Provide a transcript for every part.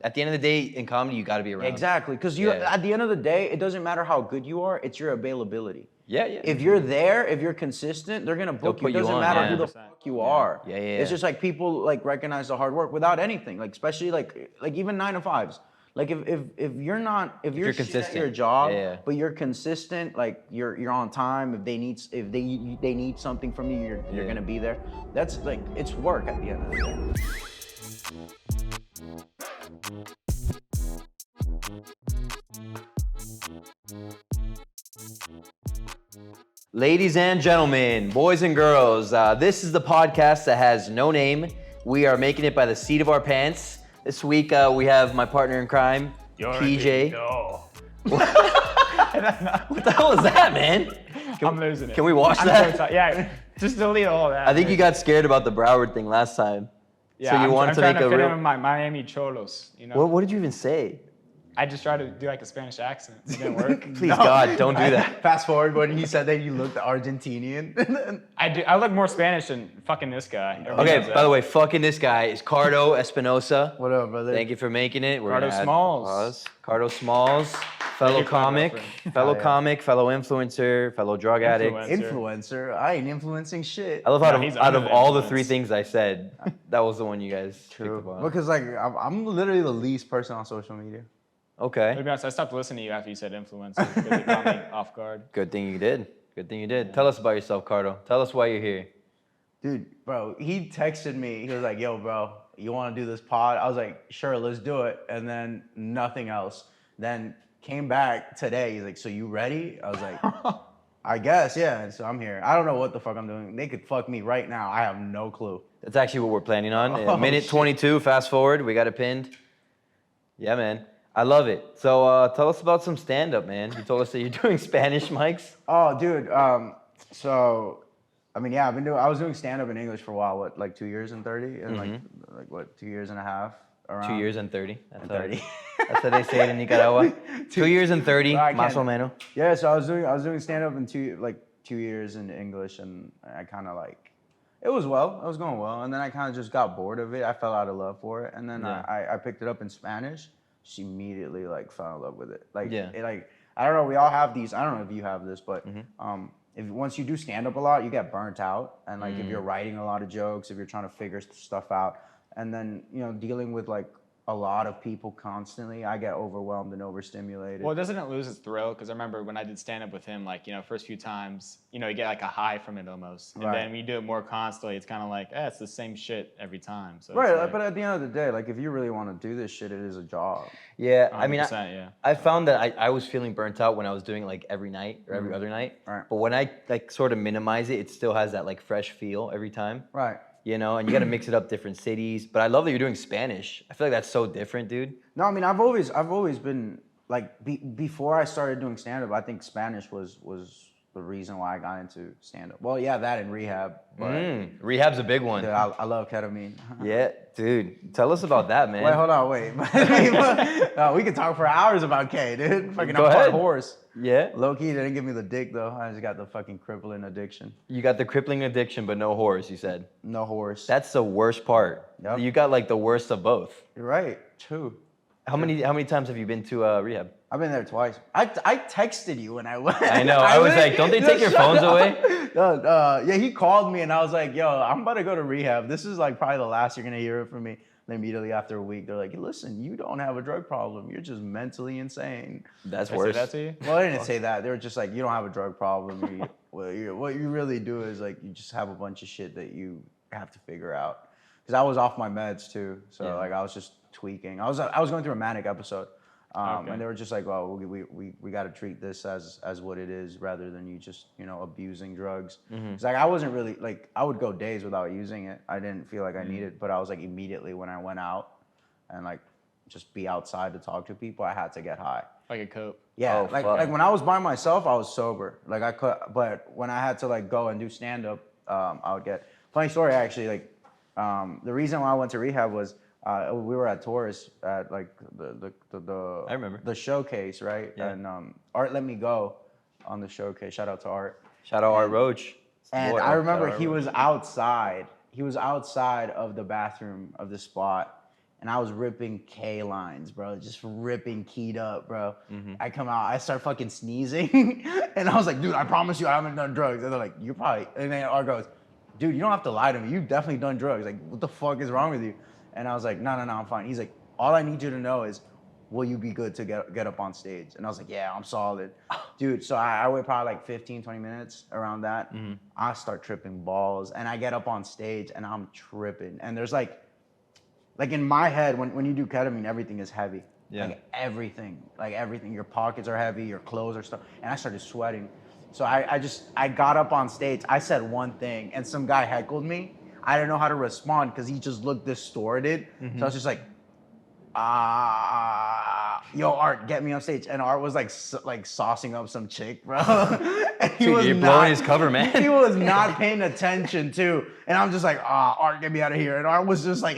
At the end of the day, in comedy, you got to be around. Exactly, because you at the end of the day, it doesn't matter how good you are, it's your availability. Yeah, yeah. If you're there, if you're consistent, they're gonna book you. It doesn't matter who the fuck you are. Yeah. It's just like people like recognize the hard work without anything. Like especially like even 9 to 5s. Like if you're not if you're consistent at your job, but you're consistent, like you're on time. If they need something from you, you're gonna be there. That's like it's work at the end of the day. Ladies and gentlemen, boys and girls, this is the podcast that has no name. We are making it by the seat of our pants. This week we have my partner in crime, PJ. What the hell is that, man? I'm losing it. Can we watch that? So yeah, just delete all that. I think you got scared about the Broward thing last time. Yeah, so you wanted I'm to trying make to a fit real. in with my Miami Cholos, you know. What did you even say? I just tried to do like a Spanish accent. It didn't work. Please, God, don't do that. Fast forward when he said that you looked Argentinian. I look more Spanish than fucking this guy. Everybody knows Okay, by that. the way, fucking this guy is Cardo Espinosa. What up, brother? Thank you for making it. We're Cardo gonna add Smalls. pause. Cardo Smalls, fellow you for my comic, girlfriend. fellow comic, fellow influencer, fellow drug addict. Influencer. I ain't influencing shit. I love how No, he's out of under the all the influence. 3 things I said, that was the one you guys picked up on. Because like I'm literally the least person on social media. Okay. To be honest, I stopped listening to you after you said influencer because it caught me off guard. Good thing you did. Good thing you did. Tell us about yourself, Cardo. Tell us why you're here. Dude, bro, he texted me. He was like, yo, bro, you want to do this pod? I was like, sure, let's do it. And then nothing else. Then came back today. He's like, so you ready? I was like, I guess, yeah. And so I'm here. I don't know what the fuck I'm doing. They could fuck me right now. I have no clue. That's actually what we're planning on. Oh, Minute shit. 22, fast forward. We got it pinned. Yeah, man. I love it. So tell us about some stand-up, man. You told us that you're doing Spanish mics. Oh, dude. So, I mean, yeah, I was doing stand-up in English for a while. What, like 2 years and 30? And like what, 2 years and a half? Around 2 years and 30. That's and how- 30. That's how they say it in Nicaragua. 2 years and 30, No, I más o can't. menos. Yeah, so I was doing stand-up in 2 years in English, and I kind of like, it was going well, and then I kind of just got bored of it. I fell out of love for it, and then I picked it up in Spanish. Just immediately like fell in love with it. Like, I don't know. We all have these. I don't know if you have this, but if once you do stand-up a lot, you get burnt out, and like if you're writing a lot of jokes, if you're trying to figure stuff out, and then dealing with like a lot of people constantly, I get overwhelmed and overstimulated. Well, doesn't it lose its thrill? Because I remember when I did stand up with him, like, first few times, you get like a high from it almost. And then when you do it more constantly, it's kind of like, it's the same shit every time. So Right, it's like, but at the end of the day, like if you really want to do this shit, it is a job. Yeah, I mean, 100%, I found that I was feeling burnt out when I was doing it like every night or every other night. Right. But when I like sort of minimize it, it still has that like fresh feel every time. Right. And you got to mix it up different cities. But I love that you're doing Spanish. I feel like that's so different, dude. No, I mean I've always been like before I started doing stand up, I think Spanish was the reason why I got into stand up. Well, yeah, that and rehab. But Rehab's a big one. dude, I love ketamine. Yeah, dude. Tell us about that, man. Wait, hold on, wait. We could talk for hours about K, dude. Fucking Go I'm part ahead. horse. Yeah. Low key, they didn't give me the dick though. I just got the fucking crippling addiction. You got the crippling addiction, but no horse, you said. No horse. That's the worst part. Yep. You got like the worst of both. You're right. True. How many times have you been to rehab? I've been there twice. I texted you when I went. I know. I was like, don't they take your phones away? Yeah, he called me and I was like, yo, I'm about to go to rehab. This is like probably the last you're gonna hear from me. And immediately after a week, they're like, listen, you don't have a drug problem. You're just mentally insane. That's I said worse. that to you? Well, they didn't say that. They were just like, you don't have a drug problem. What you really do is like, you just have a bunch of shit that you have to figure out. Because I was off my meds too. So like I was just tweaking. I was going through a manic episode. And they were just like, well, we got to treat this as what it is rather than you just, abusing drugs. It's like, I wasn't really like, I would go days without using it. I didn't feel like I needed it, but I was like immediately when I went out and like just be outside to talk to people, I had to get high. Like a cope. Yeah, Oh, like when I was by myself, I was sober. Like I could, but when I had to like go and do stand up, I would get. Funny story actually. Like the reason why I went to rehab was we were at Taurus at like the I remember. the showcase, right? Yeah. And Art let me go on the showcase. Shout out to Art. Shout out Art Roach. And Boy, I remember shout out he Art was outside. He was outside of the bathroom of the spot. and I was ripping K lines, bro, just ripping keyed up, bro. I come out, I start fucking sneezing, and I was like, dude, I promise you I haven't done drugs. And they're like, you're probably, and then R goes, dude, you don't have to lie to me. You've definitely done drugs. Like, what the fuck is wrong with you? And I was like, no, I'm fine. He's like, all I need you to know is, will you be good to get up on stage? And I was like, yeah, I'm solid. Dude, so I wait probably like 15, 20 minutes around that. I start tripping balls, and I get up on stage, and I'm tripping. And there's like in my head, when you do ketamine, everything is heavy. Yeah. Like everything. Your pockets are heavy, your clothes are stuff. And I started sweating. So I got up on stage, I said one thing, and some guy heckled me. I didn't know how to respond because he just looked distorted. So I was just like, yo, Art, get me on stage. And Art was like saucing up some chick, bro. And he Dude, was you're not, blowing his cover, man. He was not paying attention too. And I'm just like, Art, get me out of here. And Art was just like,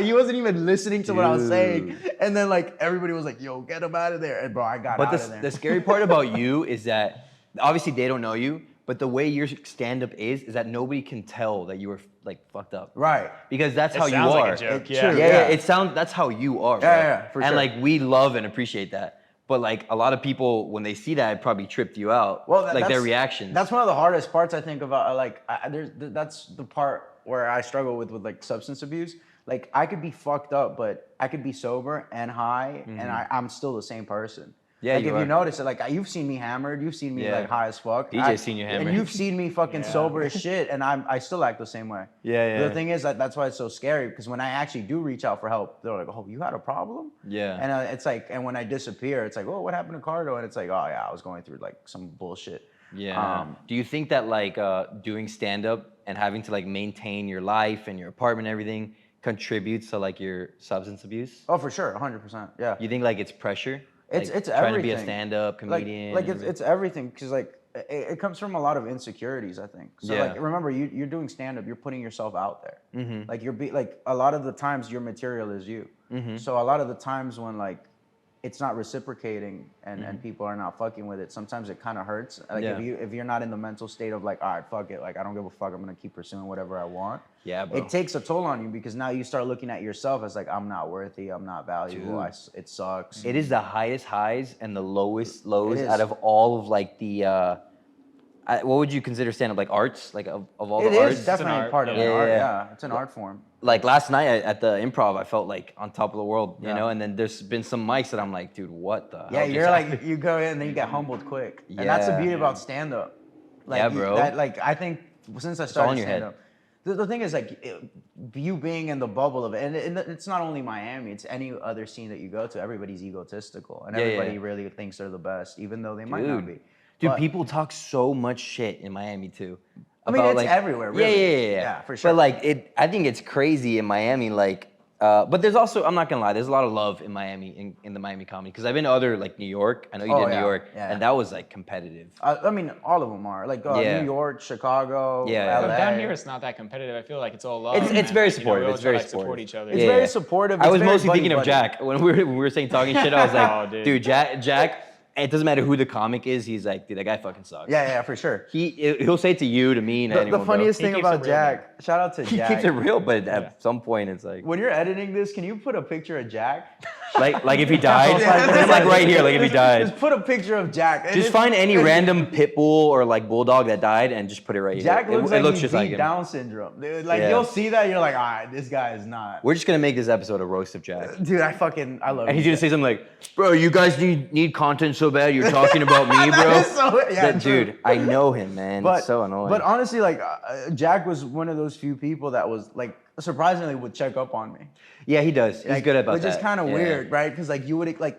he wasn't even listening to what I was saying. And then like everybody was like, yo, get him out of there. And bro, I got out of there. But the scary part about you is that obviously they don't know you, but the way your stand-up is that nobody can tell that you were like fucked up. Right. Because that's how you sounds are. like a joke, True, Yeah, it sounds, that's how you are, bro. Yeah, for and sure. like we love and appreciate that. But like a lot of people, when they see that, it probably tripped you out. Well, like their reactions. That's one of the hardest parts I think about. That's the part where I struggle with like substance abuse. Like I could be fucked up, but I could be sober and high, and I'm still the same person. Yeah, like you if are. you notice it, like you've seen me hammered, you've seen me like high as fuck. DJ's seen you hammered. and you've seen me fucking sober as shit, and I still act the same way. Yeah. The thing is that's why it's so scary, because when I actually do reach out for help, they're like, "Oh, you had a problem?" Yeah. And it's like, and when I disappear, it's like, "Oh, what happened to Cardo?" And it's like, "Oh yeah, I was going through like some bullshit." Yeah. Do you think that like doing stand-up and having to like maintain your life and your apartment and everything contributes to like your substance abuse? Oh, for sure, 100%. Yeah. You think like it's pressure? It's Like, it's trying to be a everything. stand-up comedian. Like it's everything, because like it comes from a lot of insecurities, I think. So Yeah. like remember, you're doing stand-up, you're putting yourself out there. Like like a lot of the times your material is you. So a lot of the times when like it's not reciprocating and people are not fucking with it, sometimes it kind of hurts. Like if you're not in the mental state of like, all right, fuck it, like I don't give a fuck, I'm gonna keep pursuing whatever I want. Yeah, bro. It takes a toll on you, because now you start looking at yourself as like, I'm not worthy, I'm not valuable, it sucks. It is the highest highs and the lowest lows It is. out of all of like the what would you consider stand-up, like arts, like of all It the arts? is definitely art, part of yeah. an art. Yeah. Yeah, it's an art form. Like last night at the improv, I felt like on top of the world, you know. And then there's been some mics that I'm like, dude, what the hell? Yeah, just you're happened? like, you go in and then you get humbled quick. And that's the Yeah. beauty about stand-up. Like, Yeah, bro. I think since I all started in your head. stand-up, the thing is like, you being in the bubble of it, and it's not only Miami, it's any other scene that you go to, everybody's egotistical. And Yeah, everybody yeah. really thinks they're the best, even though they might not be. Dude, But- people talk so much shit in Miami too. I mean, about, it's everywhere, really. Yeah, Yeah, for sure. But like, I think it's crazy in Miami. Like, but there's also, I'm not gonna lie, there's a lot of love in Miami, in the Miami comedy, because I've been to other like New York. I know you Oh, did New yeah, York, yeah. and that was like competitive. I mean, all of them are. Like Yeah. New York, Chicago, Yeah. LA. But down here, it's not that competitive. I feel like it's all love. It's man. very Like, supportive. we all It's try very to, like, support supportive. each other. It's Yeah. very supportive. I It's was very mostly thinking of buddy-buddy. Jack when we were saying talking shit. I was like, Oh, dude. dude, Jack. It doesn't matter who the comic is. He's like, dude, that guy fucking sucks. Yeah, for sure. He'll say to you, to me, and The anyone. funniest He thing keeps about it real, Jack, shout out to He Jack. keeps it real, but at some point it's like, When you're editing this, can you put a picture of Jack? like if he died, just like right here, like if he died. Just put a picture of Jack. And Just it's- find any random pit bull or like bulldog that died and just put it right here. Jack looks like looks he just beat like him. Down syndrome. Dude, like Yeah. you'll see that, you're like, all right, this guy is not. We're just gonna make this episode a roast of Jack. Dude, I love And he's you, gonna say something like, bro, you guys need content so bad you're talking about me, bro. That is so- yeah, true. Dude, I know him, man. It's so annoying. But honestly, like Jack was one of those few people that was like surprisingly would check up on me. yeah, he does. He's Like, good about which that. is kind of Yeah. weird, right? Because like you would like,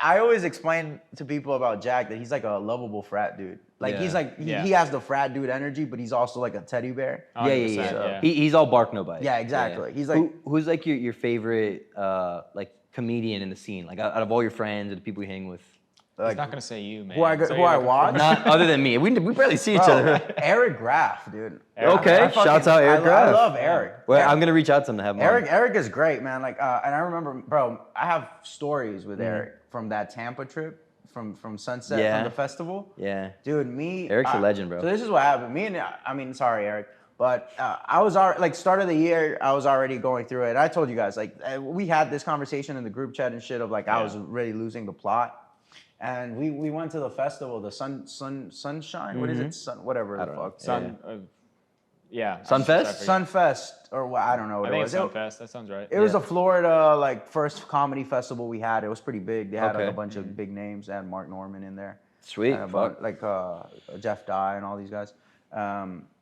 I always explain to people about Jack that he's like a lovable frat dude. Like he's Yeah. like he has the frat dude energy, but he's also like a teddy bear. Yeah, yeah, 100%, yeah. yeah. He's all bark no bite. Yeah, exactly. He's like- who's like your favorite like comedian in the scene? Like out of all your friends and the people you hang with. He's Like not gonna say you, man. who I So who you're I looking for- watch. Not other than me. We barely see each Bro, other. Eric Graff, dude. Okay, shouts out Eric I Graff. love Eric. Well, Yeah. I'm gonna reach out to him to have him on. Eric is great, man. Like, and I remember, bro, I have stories with Eric from that Tampa trip, from Sunset, Yeah. from the festival. Yeah. Dude, Eric's a legend, bro. So this is what happened. Sorry, Eric. But I was already, like, start of the year, I was already going through it. I told you guys, like, we had this conversation in the group chat and shit of like, I was really losing the plot. And we went to the festival, the Sunshine? What is it? Whatever the fuck. Sunfest? Sunfest, or what, I don't know what I it think was. it's Sunfest. That sounds right. It was a Florida, like, first comedy festival we had. It was pretty big. They had like, a bunch of big names. They had Mark Norman in there. Sweet. Like Jeff Dye and all these guys.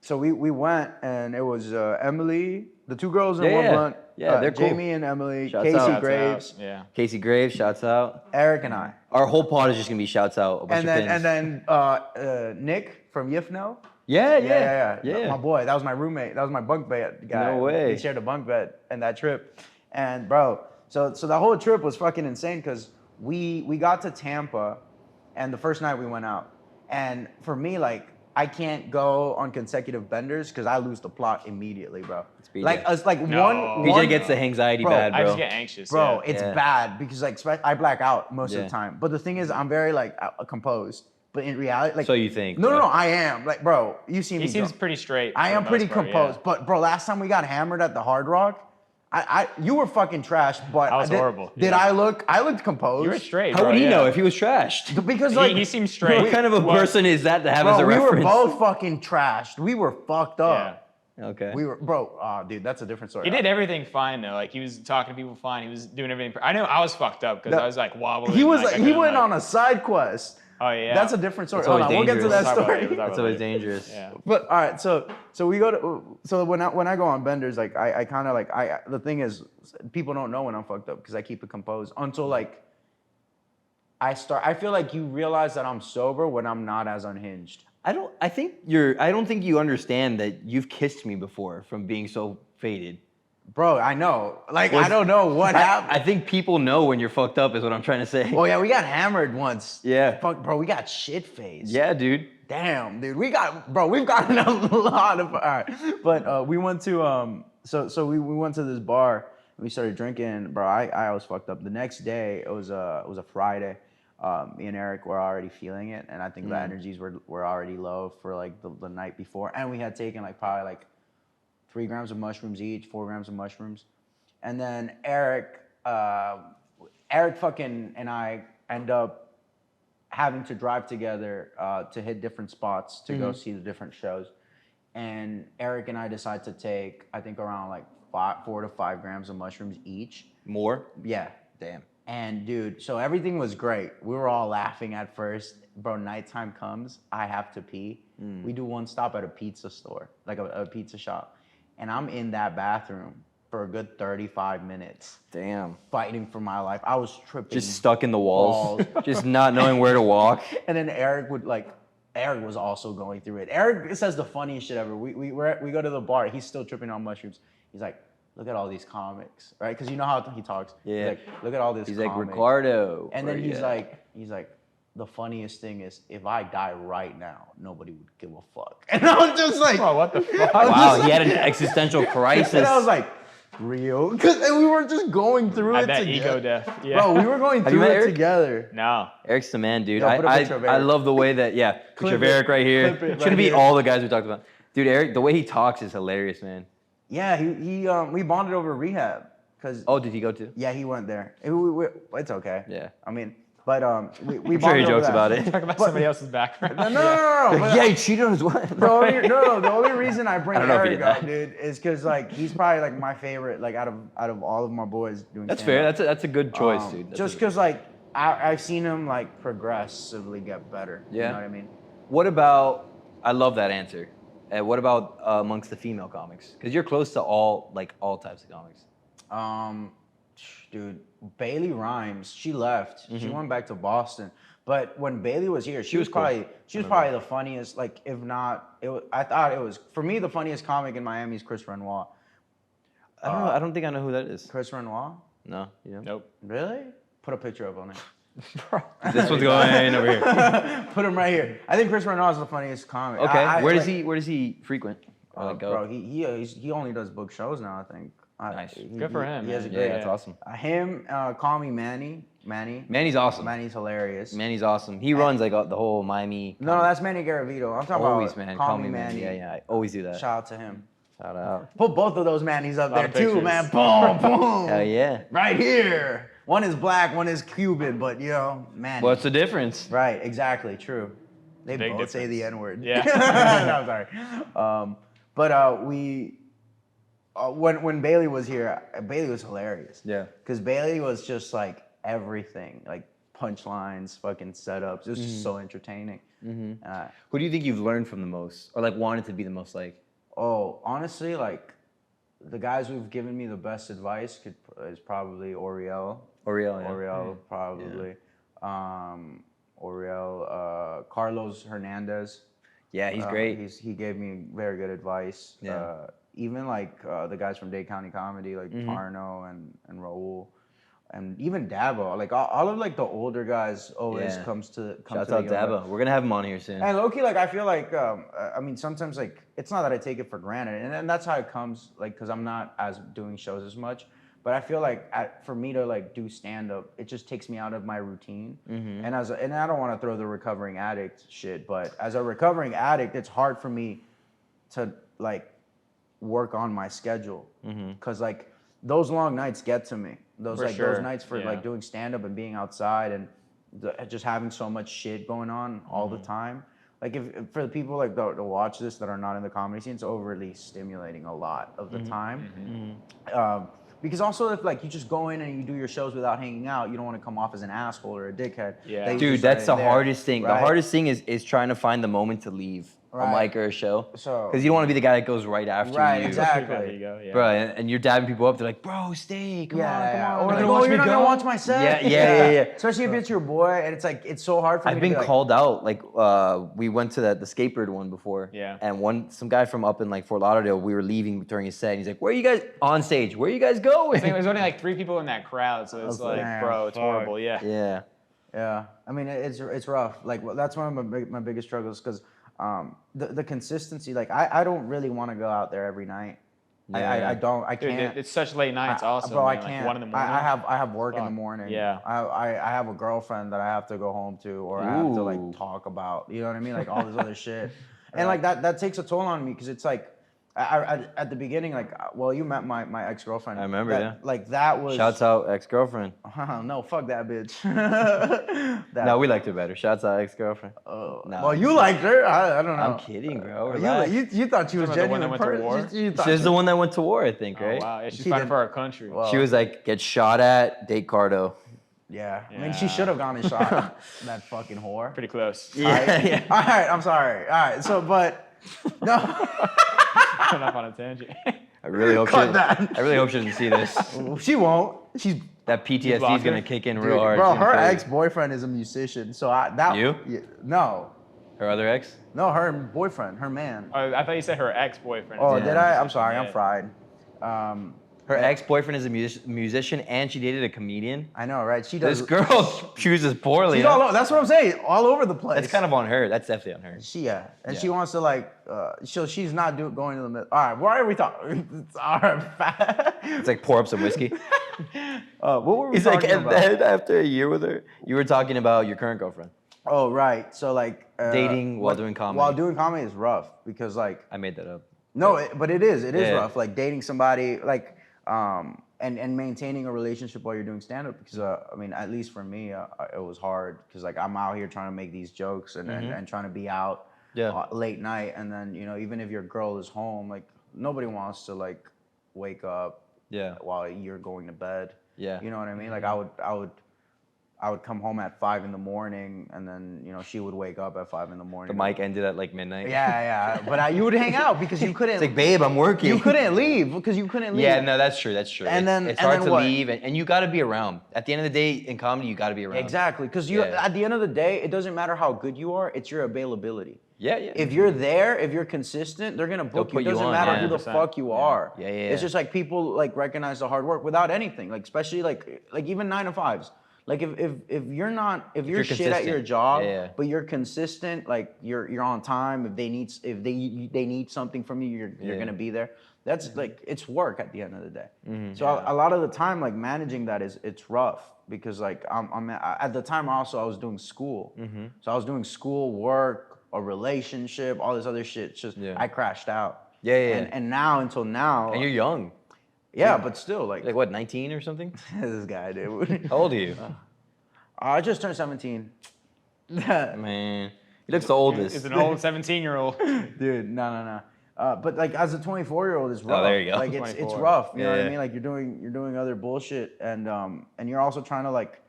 So we went, and it was Emily, the two girls in one blunt. Yeah, they're cool. Jamie and Emily, Shouts Casey out. Graves, Yeah. Casey Graves, shouts out. Eric, and I. Our whole pod is just gonna be shouts out. A bunch of pins. And then Nick from Yifno. Yeah. My boy, that was my roommate. That was my bunk bed guy. No way. We shared a bunk bed in that trip. And bro, so the whole trip was fucking insane because we got to Tampa, and the first night we went out. And for me, like, I can't go on consecutive benders because I lose the plot immediately, bro. BJ. Like, it's like one. BJ gets the anxiety bad, bro. I just get anxious. Bro, yeah. it's bad because like I black out most of the time. But the thing is, I'm very like composed. But in reality, like, So you think? No, I am. Like, bro, you see me. He seems pretty straight. I am pretty composed. Yeah. But bro, last time we got hammered at the Hard Rock, you were fucking trash. But I was horrible. Did I look? I looked composed. You were straight. How would he know if he was trashed? Because like he seems straight. What kind of a person is that to have bro, as a we reference? were both fucking trashed. We were fucked up. Yeah. Okay. We were, bro. Oh, dude, that's a different story. He did everything fine though. Like he was talking to people fine. He was doing everything. I know I was fucked up because I was like wobbling. He was like, he went on a side quest. Oh yeah. That's a different story. It's always Hold on, we'll get to that We'll talk about it, story. we'll talk That's about always it. dangerous. Yeah. But all right, so we go to when I go on benders, like I kind of like the thing is people don't know when I'm fucked up because I keep it composed until like I feel like you realize that I'm sober when I'm not as unhinged. I don't think you understand that you've kissed me before from being so faded. Bro, I know. Like I don't know what happened. I think people know when you're fucked up is what I'm trying to say. Oh yeah, we got hammered once. Yeah. Fuck, bro, we got shit faced. Yeah, dude. Damn, dude, we've gotten a lot of. All right, but we went to so we went to this bar and we started drinking. Bro, I was fucked up. The next day it was a Friday. Me and Eric were already feeling it, and I think the energies were already low for like the night before, and we had taken like probably like 3 grams of mushrooms each, 4 grams of mushrooms, and then Eric fucking and I end up having to drive together to hit different spots to go see the different shows. And Eric and I decide to take, I think, around like 4 to 5 grams of mushrooms each. More? Yeah. Damn. And dude, so everything was great. We were all laughing at first. Bro, nighttime comes, I have to pee. We do one stop at a pizza store, like a pizza shop. And I'm in that bathroom for a good 35 minutes. Damn. Fighting for my life. I was tripping. Just stuck in the walls. Just not knowing where to walk. And then Eric was also going through it. Eric says the funniest shit ever. We go to the bar. He's still tripping on mushrooms. He's like, look at all these comics, right? Because you know how he talks. Yeah. He's like, look at all this. He's comics. like, Ricardo. And then he's like, the funniest thing is if I die right now, nobody would give a fuck. And I was just like, Bro, what the fuck? Wow, he had an existential crisis. And I was like, real? And we were just going through it that together. ego death. Yeah. Bro, we were going you through met it Eric? together. No. Eric's the man, dude. Yo, put a picture of I Eric. love the way that, picture Clip of it. Eric right here. Clip it right Shouldn't be here. all the guys we talked about. Dude, Eric, the way he talks is hilarious, man. Yeah, we bonded over rehab. Oh, did he go to? Yeah, he went there. It's okay. Yeah. I mean, but we I'm sure he bonded over jokes that. about it. Talk about somebody else's background. No. But, Yeah, he cheated on his wife. bro, the only reason I bring I don't know if he Eric did up, that. dude, is because like he's probably like my favorite, like out of all of my boys doing. That's stand-up. fair. That's a good choice, dude. That's Just a- because like I've seen him like progressively get better. Yeah. You know what I mean? What about? I love that answer. What about amongst the female comics? Because you're close to all types of comics. Dude, Bailey Rhymes, she left. She Mm-hmm. went back to Boston. But when Bailey was here, she was cool. probably the funniest. Like, if not, I thought it was for me the funniest comic in Miami is Chris Renoir. I don't know. I don't think I know who that is. Chris Renoir? No, you know. Nope. Really? Put a picture up on it. This one's going over here. Put him right here. I think Chris Renoir is the funniest comic. Okay. I- Where like, does he frequent? Or, like, go? Bro, he only does book shows now. I think. Nice. Good for him, He has a man. great. Yeah, that's awesome. Him, call me Manny. Manny's awesome. Manny's hilarious. Manny's awesome. He runs like the whole Miami. No, that's Manny Garavito. I'm talking Always, about man. Call Me Manny. Yeah. I always do that. Shout out to him. Shout out. Put both of those Mannys up there of too, pictures. man. Boom, boom. Hell yeah. Right here. One is black, one is Cuban, but you know, Manny. What's the difference? Right, exactly, true. They Big both say the difference. N-word. Yeah. No, I'm sorry. When Bailey was here, Bailey was hilarious. Yeah. Because Bailey was just like everything, like punchlines, fucking setups. It was just so entertaining. Who do you think you've learned from the most, or like wanted to be the most like? Oh, honestly, like the guys who've given me the best advice is probably Oriel. Oriel, yeah. Oriel, probably. Oriel, Carlos Hernandez. Yeah, he's great. He gave me very good advice. Yeah. Even like the guys from Dade County Comedy, like Parno and Raul, and even Dabo. Like all of like the older guys always come Shouts to out the younger. Dabo. We're gonna have him on here soon. And low-key, like I feel like I mean sometimes like it's not that I take it for granted, and that's how it comes. Like because I'm not as doing shows as much. But I feel like for me to like do stand up, it just takes me out of my routine. And and I don't want to throw the recovering addict shit, but as a recovering addict, it's hard for me to like work on my schedule because like those long nights get to me. Those those nights for like doing stand up and being outside and just having so much shit going on all the time. Like if for the people like to watch this that are not in the comedy scene, it's overly stimulating a lot of the time. Because also if like you just go in and you do your shows without hanging out, you don't want to come off as an asshole or a dickhead. Yeah. That you Dude, just that's the there, hardest thing. right? The hardest thing is trying to find the moment to leave a Right. mic or a show. So- Because you don't want to be the guy that goes right after Right, you. exactly. There you go. Yeah. Bro, and you're dabbing people up. They're like, bro, stay. Come on. Or You're like, gonna oh, watch you're me not go? gonna watch my set. Yeah. Especially if it's your boy, and it's like it's so hard for me I've to been be like, called out. Like, we went to the skateboard one before. Yeah. And some guy from up in like Fort Lauderdale, we were leaving during his set. And he's like, where are you guys on stage? Where are you guys going? I think there's only like 3 people in that crowd, so it's like, damn, bro, it's fuck. horrible. Yeah. Yeah. Yeah, I mean it's rough. Like that's one of my biggest struggles because the consistency. Like I don't really want to go out there every night. I don't. I Dude, can't. it's such late nights also, bro, man. I can't. Like 1 in the morning. I have work in the Fuck. morning. Yeah. I have a girlfriend that I have to go home to, or I have to like Ooh. talk about. You know what I mean? Like all this other shit, and like that takes a toll on me because it's like. At the beginning, like, well, you met my ex-girlfriend. I remember, yeah. Like that was. Shouts out ex-girlfriend. No, fuck that bitch. No, we liked her better. Shouts out ex-girlfriend. Oh, No. well, you liked her. I don't know. I'm kidding, bro. Relax. You thought she was Talking about the one genuine. that went to war? You thought She's the one that went to war, I think, Oh, right? wow. Yeah, she's She fighting did- for our country. Well, She was like, get shot at, date Cardo. Yeah. I mean, she Yeah. should have gone and shot that fucking whore. Pretty close. Yeah. All right, I'm sorry. All right, so, but, no. Went off on a tangent. I really hope Cut that. I really hope she doesn't see this. She won't. She's, That PTSD is blocked gonna her? kick in dude, real hard. bro, She's gonna her kill you. ex-boyfriend is a musician, so You? Yeah, no. Her other ex? No, her boyfriend, her man. Oh, I thought you said her ex-boyfriend. Oh, Yeah. did I? I'm sorry, Yeah. I'm fried. Her ex-boyfriend is a musician and she dated a comedian. I know, right? She does. This girl chooses poorly. She's huh? all over, that's what I'm saying. All over the place. That's kind of on her. That's definitely on her. And Yeah. she wants to like. She's not going to the middle. All right, why are we talking? All right, It's like pour up some whiskey. what were we He's like, talking and about? then after a year with her, you were talking about your current girlfriend. Oh, right. So like. Dating while doing comedy. While doing comedy is rough because like. I made that up. No, but it is. It is Yeah. rough. Like dating somebody like. And maintaining a relationship while you're doing stand up because I mean at least for me it was hard because like I'm out here trying to make these jokes and trying to be out late night and then you know even if your girl is home like nobody wants to like wake up while you're going to bed. You know what I mean? Like I would come home at 5 in the morning and then you know she would wake up at 5 in the morning. The mic ended at like midnight. Yeah, but you would hang out because you couldn't. It's like, babe, I'm working. You couldn't leave because you couldn't leave. Yeah, no, that's true. And then- it's and hard then to what? leave, and you got to be around. At the end of the day, in comedy, you got to be around. Exactly, because at the end of the day, it doesn't matter how good you are; it's your availability. Yeah. If you're there, if you're consistent, they're gonna book you. put It you doesn't on, matter yeah. who the 100%. fuck you are. Yeah. It's just like people like recognize the hard work without anything. Like especially like even 9 to 5s. Like if you're not if you're shit at consistent. your job, Yeah. but you're consistent, like you're on time. If they need something from you, you're gonna be there. That's like it's work at the end of the day. So a lot of the time, like managing that it's rough because like I'm at the time also I was doing school, so I was doing school, work, a relationship, all this other shit. It's just I crashed out. Yeah. And now until now, And you're young. yeah, but still like Like what, 19 or something? this guy, dude. How old are you? I just turned 17. Man, he looks the oldest. It's an old 17-year-old. Dude, no. But like as a 24-year-old, it's rough. there you go. Like it's 24. rough. You know what I Yeah. mean? Like you're doing other bullshit, and you're also trying to like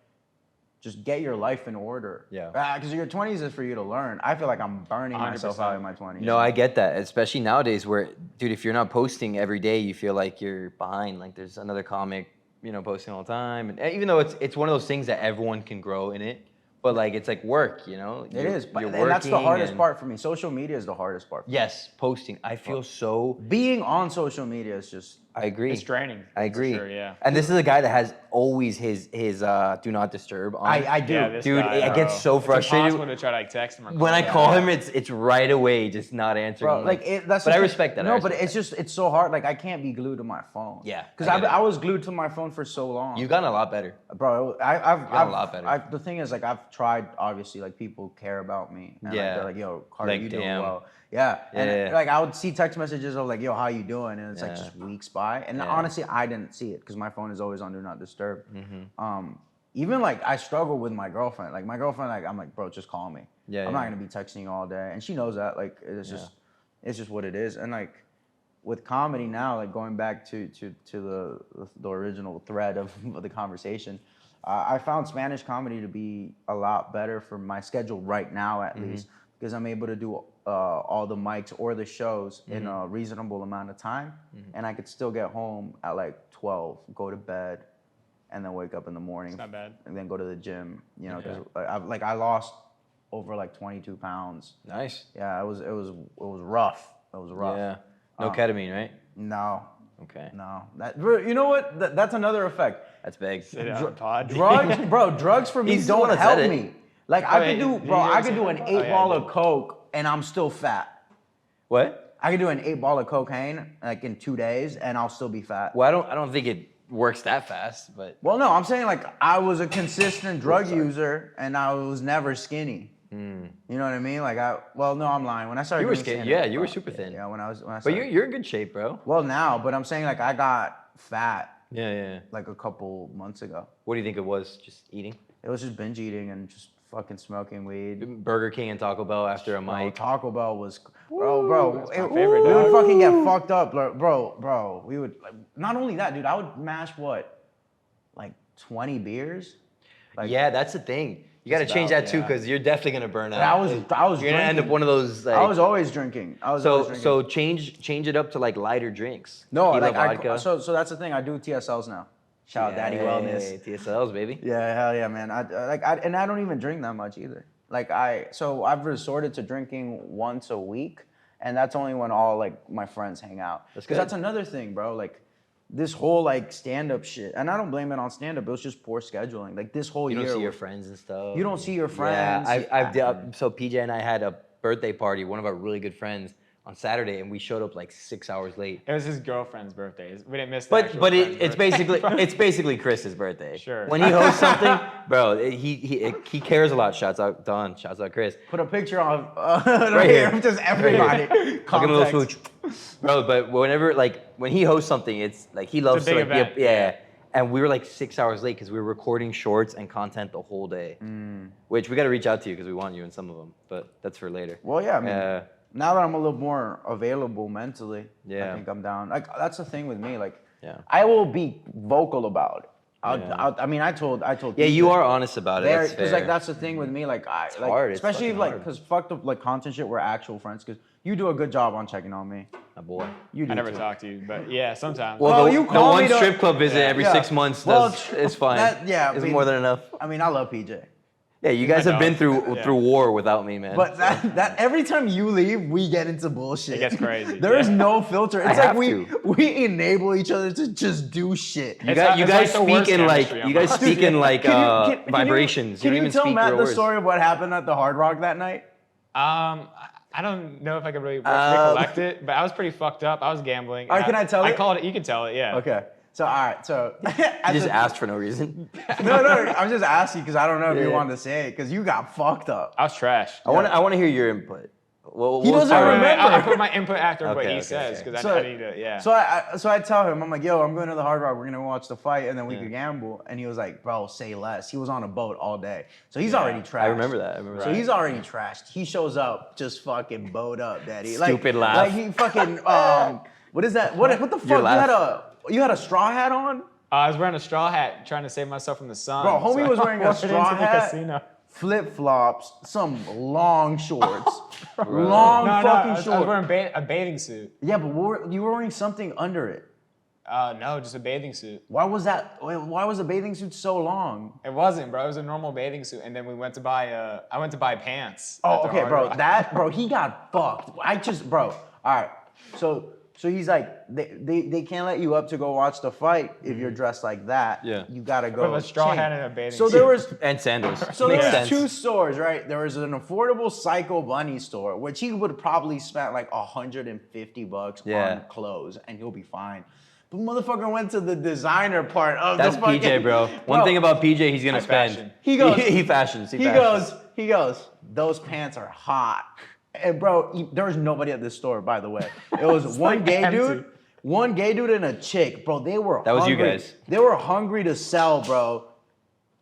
just get your life in order. Yeah. Because your 20s is for you to learn. I feel like I'm burning myself 100%. out in my 20s. No, I get that, especially nowadays where, dude, if you're not posting every day, you feel like you're behind. Like there's another comic, posting all the time. And even though it's one of those things that everyone can grow in it, but like it's like work, It is. But You're and that's the working hardest and- part for me. Social media is the hardest part. Yes, posting. I feel so. Being on social media is just. I agree. It's draining. I agree. For sure, yeah. And this is a guy that has always his do not disturb on. I do. Yeah, this Dude, guy, I get bro. so frustrated. It's impossible to try to like text him or When I him. call him, it's right away, just not answering. Bro, I'm like that's. but the I thing. respect that. No, I but respect it's so hard. Like I can't be glued to my phone. Yeah, Because I get it. I was glued to my phone for so long. You've gotten a lot better. Bro, gotten a lot better. The thing is, like, I've tried. Obviously, like, people care about me. And, Yeah. Like, they're like, "Yo, Cardo, Like, you doing damn. well?" Yeah. And Yeah. like, I would see text messages of like, "Yo, how you doing?" And it's like Yeah. just weeks by. And Yeah. honestly, I didn't see it because my phone is always on do not disturb. Mm-hmm. Even like I struggle with my girlfriend. Like my girlfriend, like I'm like, bro, just call me. Yeah, I'm not yeah. gonna be texting you all day, and she knows that. Like it's just what it is. And like with comedy now, like going back to the original thread of the conversation, I found Spanish comedy to be a lot better for my schedule right now, at least, because I'm able to do all the mics or the shows in a reasonable amount of time, and I could still get home at like 12, go to bed, and then wake up in the morning. It's not bad. And then go to the gym. Because I lost over like 22 pounds. Nice. Yeah, it was rough. It was rough. Yeah. No ketamine, right? No, Okay. no. You know what? That's another effect. That's big. Sit down on pod. Drugs, bro. Drugs for me He's the one don't that said help it. me. Like Oh, I yeah, could do, did bro. you I ever could say do an that? 8 Oh, yeah, ball I of did. coke and I'm still fat. What? I could do an 8 ball of cocaine like in 2 days and I'll still be fat. Well, I don't think it works that fast, but Well, no, I'm saying like I was a consistent drug user and I was never skinny. You know what I mean? Like no, I'm lying. When I started, You were doing skinny. stand-up, Yeah, you were bro, super thin. Yeah, when I but started. you're in good shape, bro. Well, now, but I'm saying like I got fat Yeah. like a couple months ago. What do you think it was? Just eating? It was just binge eating and just fucking smoking weed. Burger King and Taco Bell after a Bro, mic. Taco Bell was, bro. my favorite, we would dog. fucking get fucked up, bro. We would, like, not only that, dude. I would mash like 20 beers. Like, Yeah, that's the thing. You got to Just change about, that too, yeah. because you're definitely gonna burn out. I was You're gonna end up drinking. one of those. Like, I was always drinking. so change it up to like lighter drinks. No, Tequila, like vodka. so that's the thing. I do TSLs now. Shout out Daddy Wellness. TSLs, baby. Yeah, hell yeah, man. And I don't even drink that much either. So I've resorted to drinking once a week, and that's only when all like my friends hang out. That's Because good. that's another thing, bro. Like this whole like stand-up shit, and I don't blame it on stand-up. It was just poor scheduling. Like this whole You year. don't see your friends and stuff. You don't see your friends. Yeah, so PJ and I had a birthday party, one of our really good friends, on Saturday, and we showed up like 6 hours late. It was his girlfriend's birthday. We didn't miss the But actual but friend's it's birthday. basically Chris's birthday. Sure. When he hosts something, bro, he cares a lot. Shouts out Don. Shouts out Chris. Put a picture on Right here. of just everybody. Give him a little smooch, bro. But when he hosts something, it's like he loves big to like event, yeah. yeah. And we were like 6 hours late because we were recording shorts and content the whole day. Which we got to reach out to you because we want you in some of them, but that's for later. Well, yeah, I mean, now that I'm a little more available mentally, Yeah. I think I'm down. Like that's the thing with me. Like, Yeah. I will be vocal about it. Yeah. I told. Yeah, you are honest about it. That's Because fair. like that's the thing with me. Like I like hard, it's especially if fucking like hard. because fucked up like content shit. We're actual friends. Because you do a good job on checking on me. My boy. You do. I never too. talked to you, but yeah, sometimes. Well, you the call me one to- strip club visit every Yeah. 6 months Well, is fine. yeah, I it's mean- more than enough. I mean, I love PJ. Yeah, you guys have been dog. through war without me, man. But that every time you leave, we get into bullshit. It gets crazy. There is no filter. It's have like to. we enable each other to just do shit. You guys the worst speak in like chemistry you guys almost. speak in like Can vibrations. Can you you don't even tell speak Matt real the words. story of what happened at the Hard Rock that night? I don't know if I could really recollect it, but I was pretty fucked up. I was gambling. All right, can I tell I it? called it. You can tell it. Yeah. Okay. So all right. So You just asked for no reason. no. I'm just asking because I don't know if you Yeah. wanted to say it because you got fucked up. I was trash. I want to hear your input. Well, He doesn't All right, remember. I'll put my input after what Okay, he okay, says okay. because So- I need to. Yeah. So I tell him, I'm like, yo, I'm going to the Hard Rock. We're gonna watch the fight and then we could gamble. And he was like, bro, say less. He was on a boat all day, so he's already trashed. I remember that. So he's already trashed. He shows up just fucking bowed up, daddy. Stupid laugh. Like he fucking what is that? What the fuck? You had a straw hat on? I was wearing a straw hat trying to save myself from the sun. Bro, homie so was I wearing a walked straw into the hat. casino. Flip flops, some long shorts, long No, I fucking was shorts. wearing a bathing suit. Yeah, but you were wearing something under it. No, just a bathing suit. Why was that? Why was the bathing suit so long? It wasn't, bro. It was a normal bathing suit, and then we went to buy. I went to buy pants. Oh, at the okay, Hard bro. Rock. He got fucked. Bro. All right. So he's like, they can't let you up to go watch the fight if you're dressed like that. Yeah. You gotta go. With a straw change. hat and a bathing So suit. there was. And sandals. So Makes there was sense. two stores, right? There was an affordable Psycho Bunny store, which he would probably spend like $150 Yeah. on clothes, and he'll be fine. But motherfucker went to the designer part of That's the fucking. PJ, bro. One thing about PJ, he's gonna High spend. fashion. He goes. He fashions. He goes. Those pants are hot. And bro, there was nobody at this store, by the way. It was one like gay empty. dude, one gay dude and a chick, bro. They were. That was you hungry. guys. They were hungry to sell, bro.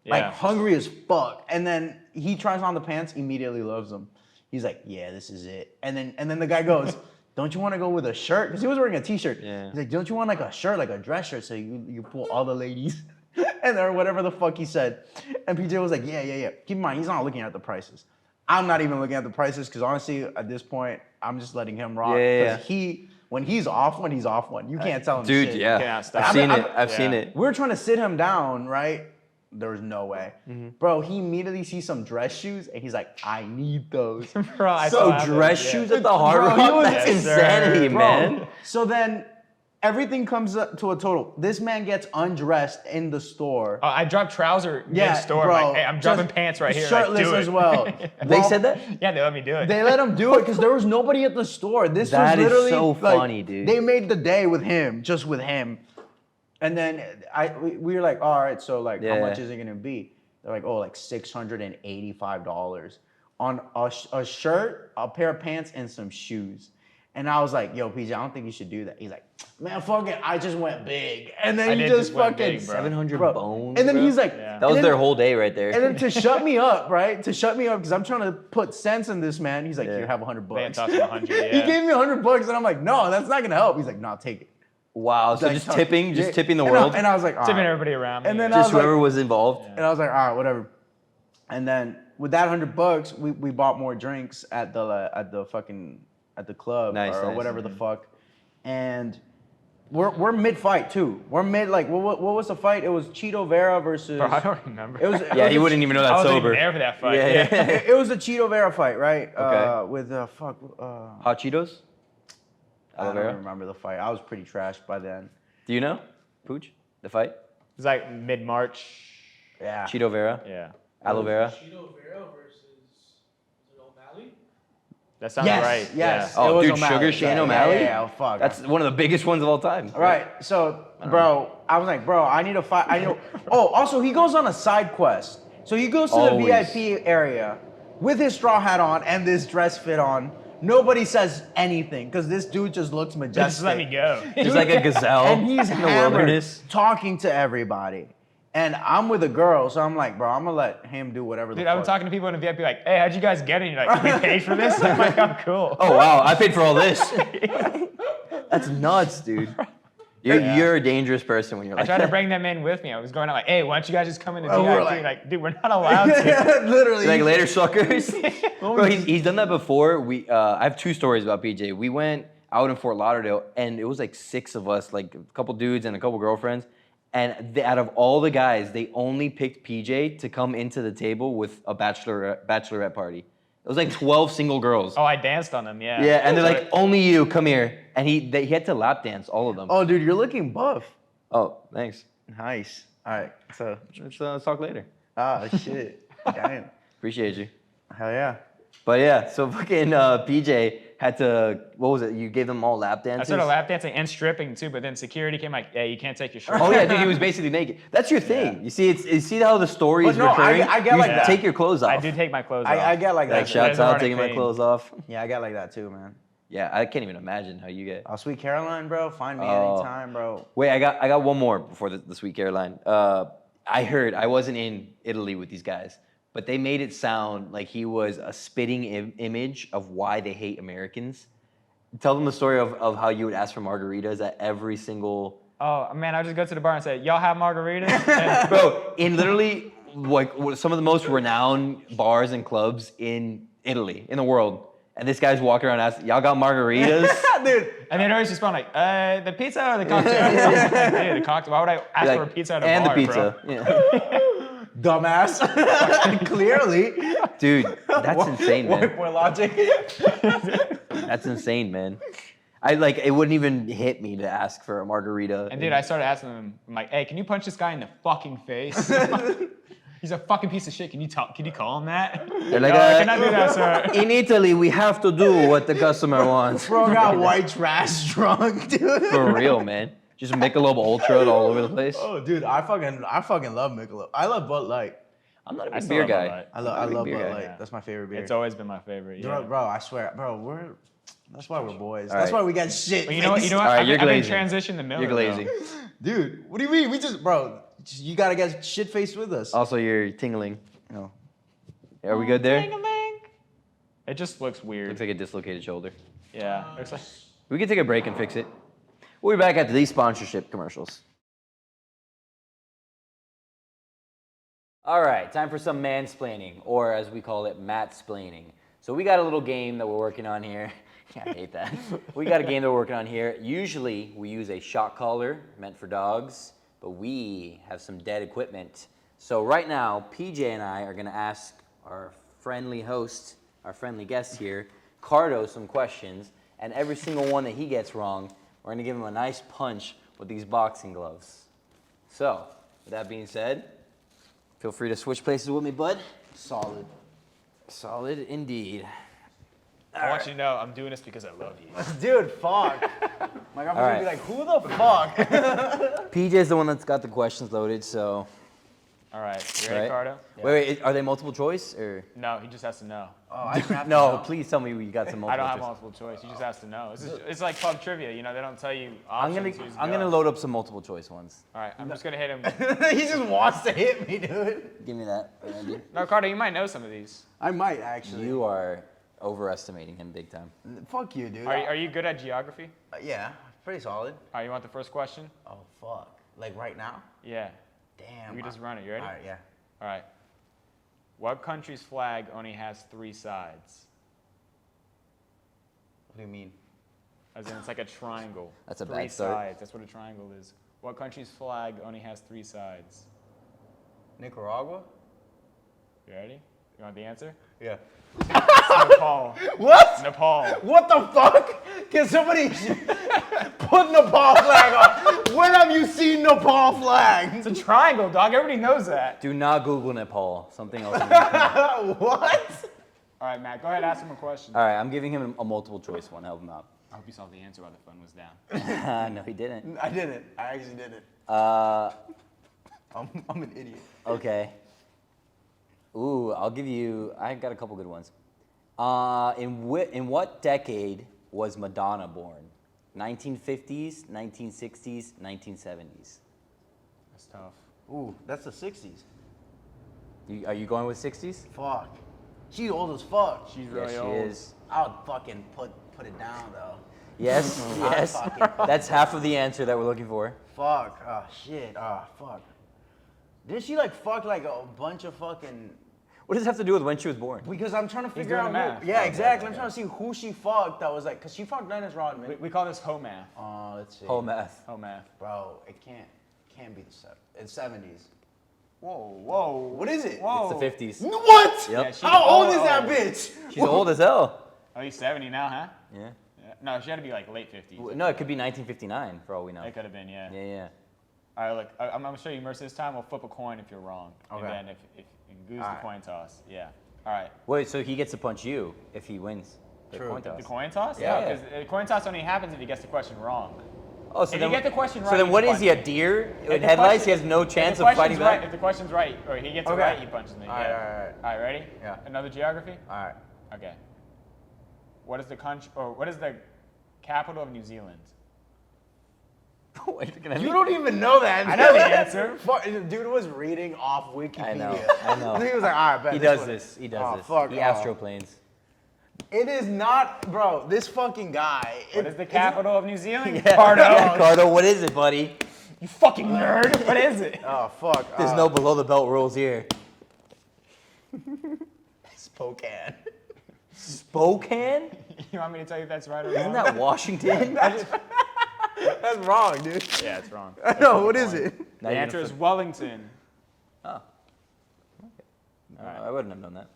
Like Yeah. hungry as fuck. And then he tries on the pants, immediately loves them. He's like, yeah, this is it. And then the guy goes, don't you want to go with a shirt? Because he was wearing a t-shirt. Yeah. He's like, don't you want like a shirt, like a dress shirt, so you pull all the ladies, and or whatever the fuck he said. And PJ was like, yeah. Keep in mind, he's not looking at the prices. I'm not even looking at the prices because honestly, at this point, I'm just letting him rock. Yeah. When he's off one, he's off one. You can't tell him Dude, shit. yeah. cannot stop. I've seen I'm- it. I've seen yeah. it. We're trying to sit him down, right? There was no way. Mm-hmm. Bro, he immediately sees some dress shoes and he's like, I need those. Bro, I So still have dress those, yeah. shoes at the Hard Bro, Rock? he was- That's Yes, sir. insanity, Bro, man. So then everything comes up to a total. This man gets undressed in the store. Oh, I dropped trouser Yeah, mid-store. bro, I'm like, hey, I'm dropping just pants right here. shirtless like, do it. as well. They said that? Yeah, they let me do it. They let him do it because there was nobody at the store. This That was is literally so like, funny, dude. They made the day with him, just with him. And then we were like, all right, so like, how Yeah. much is it gonna be? They're like, oh, like $685 on a shirt, a pair of pants, and some shoes. And I was like, yo, PJ, I don't think you should do that. He's like, man, fuck it, I just went big. And then I he did just just went fucking big, bro. 700 Bro. bones. And then bro. he's like, Yeah. That was and then- their whole day right there. And then to shut me up, right? To shut me up, because I'm trying to put sense in this man. He's like, Yeah. here, have $100. Man, tossed him 100, He yeah. gave me $100, and I'm like, no, that's not gonna help. He's like, no, take it. Wow. So Like, just so- tipping yeah. the And I- world. And I was like, all Tipping right. everybody around. And me, then yeah. I Just was like- whoever was involved. And I was like, all right, whatever. And then with that $100, we bought more drinks at the club Nice, or nice. whatever the fuck. And we're mid fight too. We're mid like what was the fight? It was Cheeto Vera versus. Bro, I don't remember. It was. Yeah, he wouldn't even know I that wasn't sober. even there for that fight. Yeah. It was a Cheeto Vera fight, right? Okay. With Hot Cheetos? I Aloe don't vera? remember the fight. I was pretty trashed by then. Do you know? Pooch? The fight? It's like mid-March. Yeah. Cheeto Vera? Yeah. Aloe vera? Cheeto Vera versus is it O'Malley? That sounds Yes. right. Yes. Oh, It was dude, O'Malley. Sugar Shane Yeah, O'Malley? Yeah, fuck. That's one of the biggest ones of all time. Right. So, bro, I was like, bro, I need to fight. Oh, also, he goes on a side quest. So he goes to Always. the VIP area with his straw hat on and this dress fit on. Nobody says anything because this dude just looks majestic. Just let me go. Just like a gazelle And he's in the hammered, wilderness. talking to everybody. And I'm with a girl, so I'm like, bro, I'm gonna let him do whatever the Dude, fuck. I'm talking to people in the VIP like, hey, how'd you guys get in? You're like, we paid for this? I'm like, I'm cool. Oh, wow. I paid for all this. That's nuts, dude. You're a dangerous person when you're I like tried to that. bring them in with me. I was going out like, hey, why don't you guys just come in the Oh, VIP? we're like- Dude, we're not allowed to. Literally. Like later, suckers. Bro, he's done that before. I have two stories about PJ. We went out in Fort Lauderdale, and it was like 6 of us, like a couple dudes and a couple girlfriends, And out of all the guys, they only picked PJ to come into the table with a bachelorette party. It was like 12 single girls. Oh, I danced on them, yeah. Yeah, and they're like, only you, come here. And he had to lap dance all of them. Oh, dude, you're looking buff. Oh, thanks. Nice. All right. So, Let's talk later. shit. Damn. Appreciate you. Hell yeah. But yeah, so fucking PJ had to, what was it? You gave them all lap I dances? started lap dancing and stripping too, but then security came like, yeah, you can't take your shirt Oh off. yeah, dude, he was basically naked. That's your thing. Yeah. You see, you see how the story is But no, recurring? I get You like that. Take your clothes off. I do take my clothes off. I get like that. Like, too. shouts a out, running taking my theme. clothes off. Yeah, I get like that too, man. Yeah, I can't even imagine how you get. Oh, Sweet Caroline, bro. Find me Oh. anytime, bro. Wait, I got one more before the Sweet Caroline. I heard, I wasn't in Italy with these guys, but they made it sound like he was a spitting image of why they hate Americans. Tell them the story of how you would ask for margaritas at every single. Oh man, I just go to the bar and say, y'all have margaritas? And Bro, in literally like some of the most renowned bars and clubs in Italy, in the world. And this guy's walking around asking, y'all got margaritas? Dude. and then always respond like, the pizza or the cocktail? Dude, the cocktail. Why would I ask for a pizza at a and bar, the pizza. bro? Yeah. Dumbass. Clearly. Dude, that's insane, man. More logic. That's insane, man. It wouldn't even hit me to ask for a margarita. And dude, I started asking them, I'm like, hey, can you punch this guy in the fucking face? He's a fucking piece of shit. Can you call him that? They're like, no, I cannot do that, sir. In Italy, we have to do what the customer wants. Bro got white trash drunk, dude. For real, man. Just Michelob Ultra all over the place. Oh, dude, I fucking love Michelob. I love Bud Light. I'm not a I big still beer love Bud guy. Light. I love I'm not a big Bud beer guy. Light. Yeah. That's my favorite beer. It's always been my favorite. Yeah. Bro, I swear, bro, that's why we're boys. All That's right. why we got shit. But you know what? All right, you're I've been glazing. transitioning to Miller. You're glazing. though. Dude, what do you mean? We just, bro, you gotta get shit faced with us. Also, you're tingling. No. Are we good there? Ding-a-ling. It just looks weird. Looks like a dislocated shoulder. Yeah. Looks like. We can take a break and fix it. We'll be back after these sponsorship commercials. All right, time for some mansplaining, or as we call it, matsplaining. So we got a little game that we're working on here. Yeah, I hate that. We got a game that we're working on here. Usually we use a shock collar meant for dogs, but we have some dead equipment. So right now, PJ and I are gonna ask our friendly host, our friendly guest here, Cardo, some questions, and every single one that he gets wrong, we're gonna give him a nice punch with these boxing gloves. So, with that being said, feel free to switch places with me, bud. Solid. Solid indeed. I want you to know I'm doing this because I love you. Dude, fuck. My girlfriend's gonna be like, who the fuck? PJ's the one that's got the questions loaded, so. All right. You ready, Right. Cardo? Wait, are they multiple choice or? No, he just has to know. Oh, I have to No, know. please tell me you got some multiple I don't have choice. multiple choice. He just has to know. It's like pub trivia. You know, they don't tell you I'm options. gonna load up some multiple choice ones. All right, I'm just gonna hit him. He just wants to hit me, dude. Give me that. Randy. No, Cardo, you might know some of these. I might actually. You are overestimating him big time. Fuck you, dude. Are you good at geography? Yeah, pretty solid. All right, you want the first question? Oh fuck. Like right now? Yeah. Damn. We can just run it. You ready? All right, yeah. All right. What country's flag only has 3 sides? What do you mean? As in, it's like a triangle. That's a 3 bad start. sides. That's what a triangle is. What country's flag only has 3 sides? Nicaragua? You ready? You want the answer? Yeah. Nepal. What? Nepal. What the fuck? Can somebody put Nepal flag on? When have you seen Nepal flag? It's a triangle, dog. Everybody knows that. Do not Google Nepal. Something else. What? All right, Matt. Go ahead. Ask him a question. All right, I'm giving him a multiple choice one. Help him out. I hope you saw the answer while the phone was down. No, he didn't. I didn't. I actually didn't. I'm an idiot. Okay. Ooh, I'll give you. I got a couple good ones. In what decade was Madonna born? 1950s, 1960s, 1970s. That's tough. Ooh, that's the 60s. Are you going with 60s? Fuck. She's old as fuck. She's Yes, really she old. is. I would fucking put it down though. Yes, yes. fucking- That's half of the answer that we're looking for. Fuck. Oh shit. Oh fuck. Didn't she like fuck like a bunch of fucking? What does it have to do with when she was born? Because I'm trying to figure doing out. the math. Yeah, Okay, exactly. okay. I'm trying to see who she fucked. That was like, cause she fucked Dennis Rodman. We call this hoe math. Let's see. Whole math. Hoe math. Bro, it can't can't be the 70s. Whoa. What is it? Whoa. It's the 50s. What? Yep. How old is that bitch? She's old as hell. Oh, he's 70 now, huh? Yeah. No, she had to be like late 50s. No, it could be 1959 for all we know. It could have been, yeah. Yeah. All right, look, I'm going to show you mercy this time. We'll flip a coin if you're wrong. Okay. And then if Goose the Alright. coin toss. Yeah. All right. Wait, so he gets to punch you if he wins the True. coin toss. The coin toss? Yeah. Because the coin toss only happens if he gets the question wrong. Oh, so If then you get the question right, So then you what is punch he, a him. deer If with the headlights? question- He has no if the chance of question's fighting right, back? If the question's right, or he gets it Okay. right, he punches me. All right, yeah. all right. All right, ready? Yeah. Another geography? All right. Okay. What is the country, or what is the capital of New Zealand? Wait, can I You leave? don't even know that. I know the answer. Dude was reading off Wikipedia. I know. And he was like, all right, bet. He this does one- this. He does Oh, this. fuck, He oh. astroplanes. It is not, bro. This fucking guy. What is the capital of New Zealand? Yeah. Cardo. Yeah, Cardo, what is it, buddy? You fucking nerd. What is it? Oh fuck. There's no below the belt rules here. Spokane. Spokane? You want me to tell you if that's right or Isn't wrong? that Washington? That's wrong, dude. Yeah, it's wrong. No, what is it? The answer is Wellington. Oh. Okay. I wouldn't have known that.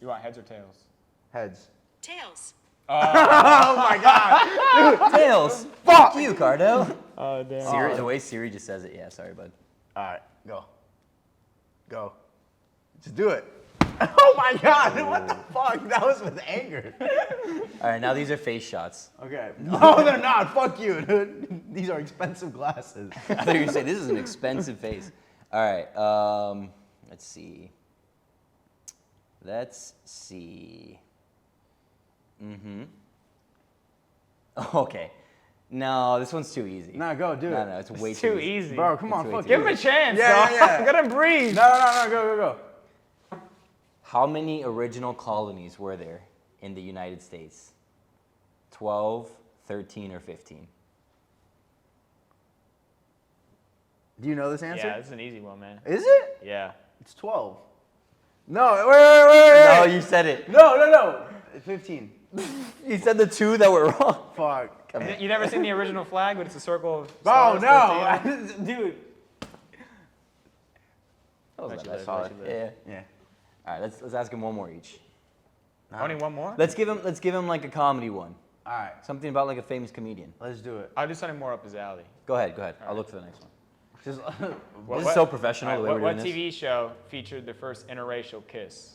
You want heads or tails? Heads. Tails. Oh my god. Tails. Fuck you, Cardo. Oh, damn. Siri, the way Siri just says it. Yeah, sorry, bud. All right, go. Go. Just do it. Oh my god, what the fuck? That was with anger. All right, now these are face shots. Okay. No, they're not. Fuck you, dude. These are expensive glasses. I thought you were going to say this is an expensive face. All right, let's see. Okay. No, this one's too easy. Nah, go, do it. No, it's way It's too too easy. easy. Bro, come on, It's way fuck too Give you. him a chance, Yeah, dog. yeah, yeah. Let him breathe. No, go. How many original colonies were there in the United States? 12, 13, or 15? Do you know this answer? Yeah, this is an easy one, man. Is it? Yeah. It's 12. No, wait. No, you said it. No. It's 15. You said the two that were wrong. Fuck. Come on. You never seen the original flag, but it's a circle of Oh, stars, no. 13? Dude. That was Let not you bad. live, Solid. let you live. Yeah. Yeah. All right, let's ask him one more each. Only one more? Let's give him like a comedy one. All right, Something about like a famous comedian. let's do it. I'll do something more up his alley. Go ahead. I'll look for the next one. Just, This is so professional the way What we're doing this. TV show featured the first interracial kiss?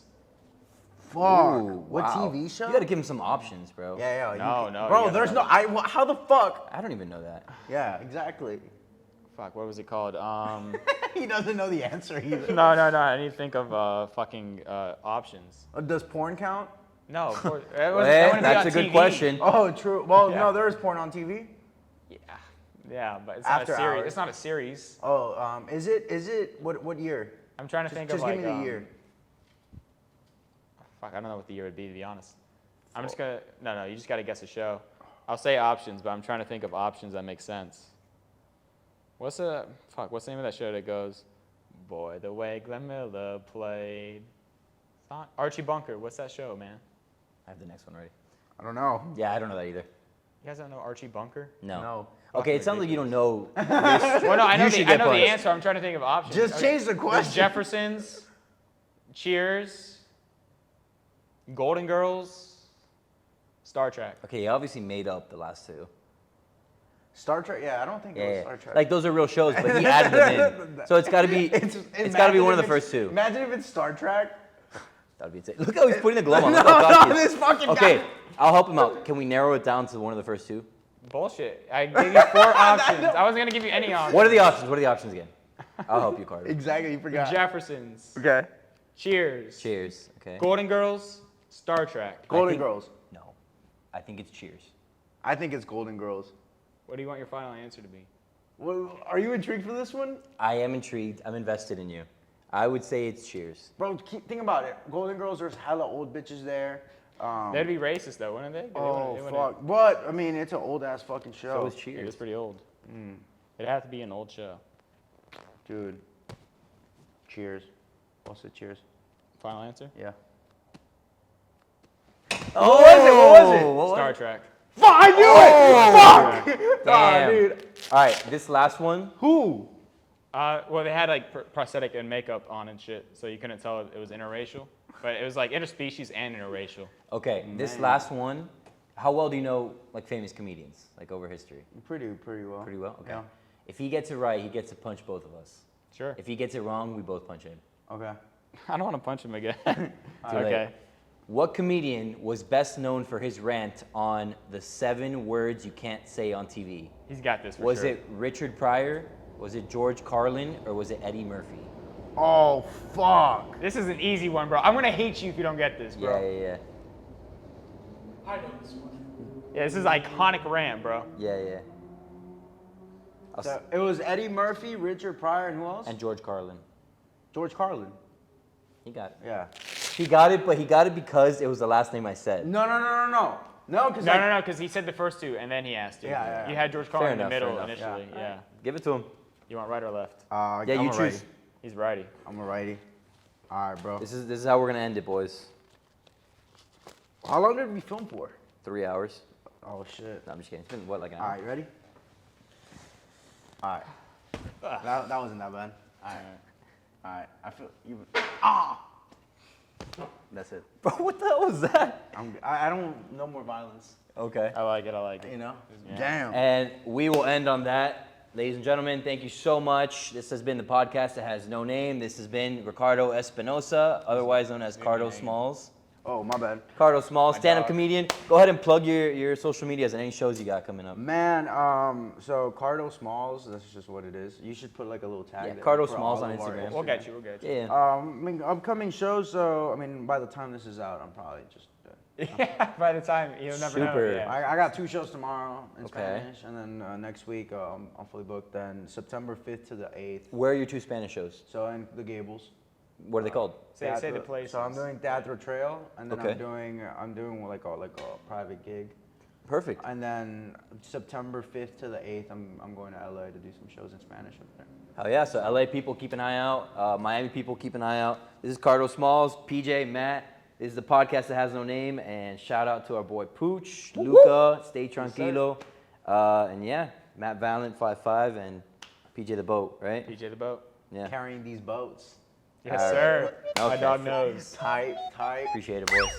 fuck. Ooh, What wow. TV show? You gotta give him some options, bro. Yeah. No, you no, Bro, you gotta there's know no. How the fuck? I don't even know that. Yeah, exactly. Fuck, what was it called? He doesn't know the answer either. No. I need to think of fucking options. Does porn count? No, of course. Well, that wouldn't be that's on a good TV. question. Oh, true. Well, Yeah. no, there is porn on TV. Yeah, but it's After not a series. hours. It's not a series. Oh, is it? What year? I'm trying to think Just of like. give me the year. Fuck, I don't know what the year would be, to be honest. I'm just gonna. No, you just gotta guess a show. I'll say options, but I'm trying to think of options that make sense. What's the name of that show that goes, boy, the way Glenn Miller played? It's not Archie Bunker. What's that show, man? I have the next one ready. I don't know. Yeah, I don't know that either. You guys don't know Archie Bunker? No. No. Okay, it sounds like you don't know. Well, no, I know, You should get the punched. answer. I'm trying to think of options. Just Okay. change the There's question. Jeffersons, Cheers, Golden Girls, Star Trek. Okay, he obviously made up the last two. Star Trek. Yeah, I don't think it was Yeah, Star Trek. like those are real shows, but he added them in. So it's got to be. It's got to be imagine one of if the it's- first two. Imagine if it's Star Trek. That would be insane. Look how he's putting the glove on. No, Look how cocky no, he is. this fucking Okay, guy. I'll help him out. Can we narrow it down to one of the first two? Bullshit. I gave you 4 options. I wasn't gonna give you any options. What are the options? What are the options again? I'll help you, Carter. Exactly, you forgot. Jeffersons, Okay. Cheers, Cheers. Okay. Golden Girls, Star Trek. Golden think- Girls. No, I think it's Cheers. I think it's Golden Girls. What do you want your final answer to be? Well, are you intrigued for this one? I am intrigued. I'm invested in you. I would say it's Cheers. Bro, think about it. Golden Girls, there's hella old bitches there. That'd be racist though, wouldn't they? Oh, They wouldn't- fuck. But, I mean, it's an old ass fucking show. So is It Cheers. was pretty old. It'd have to be an old show. Dude. Cheers. What's it? Cheers. Final answer? Yeah. Oh, What was it? what was Star it? Trek. Fuck, I knew it! Fuck! Damn. Oh, dude. All right, this last one. Who? Well, they had like prosthetic and makeup on and shit, so you couldn't tell it was interracial. But it was like interspecies and interracial. Okay, this last one. How well do you know like famous comedians, like over history? Pretty well. Pretty well. Okay. Yeah. If he gets it right, he gets to punch both of us. Sure. If he gets it wrong, we both punch him. Okay. I don't want to punch him again. Too late. Okay. What comedian was best known for his rant on the 7 words you can't say on TV? He's got this for Was sure. it Richard Pryor? Was it George Carlin? Or was it Eddie Murphy? Oh fuck. This is an easy one, bro. I'm gonna hate you if you don't get this, bro. Yeah. I know this one. Yeah, this is iconic rant, bro. Yeah. So it was Eddie Murphy, Richard Pryor, and who else? And George Carlin. George Carlin. He got it. Yeah. He got it, but he got it because it was the last name I said. No, because No, because he said the first 2 and then he asked you. Yeah. You had George Carlin in the enough, middle fair enough. initially. Yeah. Give it to him. You want right or left? Yeah, I'm you a choose. righty. He's righty. I'm a righty. All right, bro. This is how we're gonna end it, boys. How long did we film for? 3 hours. Oh shit. No, I'm just kidding. It's been what, like an All hour? right, you ready? All right. That wasn't that bad. All right. All right. I feel you. That's it. Bro, what the hell was that? I don't. No more violence. Okay. I like it. You know. Yeah. Damn. And we will end on that. Ladies and gentlemen, thank you so much. This has been the podcast that has no name. This has been Ricardo Espinosa, otherwise known as Cardo Smalls. Oh, my bad. Cardo Smalls, stand-up dog. comedian. Go ahead and plug your social medias and any shows you got coming up. Man, so Cardo Smalls, that's just what it is. You should put like a little tag. Yeah, there Cardo for Smalls all on of our Instagram. We'll get you. Yeah. I mean, upcoming shows. So I mean, by the time this is out, I'm probably just. Yeah, by the time, you'll never know. Super. Yeah. I got 2 shows tomorrow in Okay. Spanish, and then next week I'm fully booked. Then September 5th to the 8th. Where are your 2 Spanish shows? So in the Gables. What are they called? Say the Teatro- places. So I'm doing Teatro Trail, and then Okay. I'm doing like a private gig. Perfect. And then September 5th to the 8th, I'm going to LA to do some shows in Spanish up there. Oh yeah, so LA people keep an eye out. Miami people keep an eye out. This is Cardo Smalls, PJ, Matt. This is the podcast that has no name. And shout out to our boy Pooch, Luca, Stay Tranquilo. And yeah, Matt Valent, 5'5", and PJ the Boat, right? PJ the boat. Yeah. Carrying these boats. Yes, All right. sir. My Okay. dog knows. Tight. Appreciate it, boys.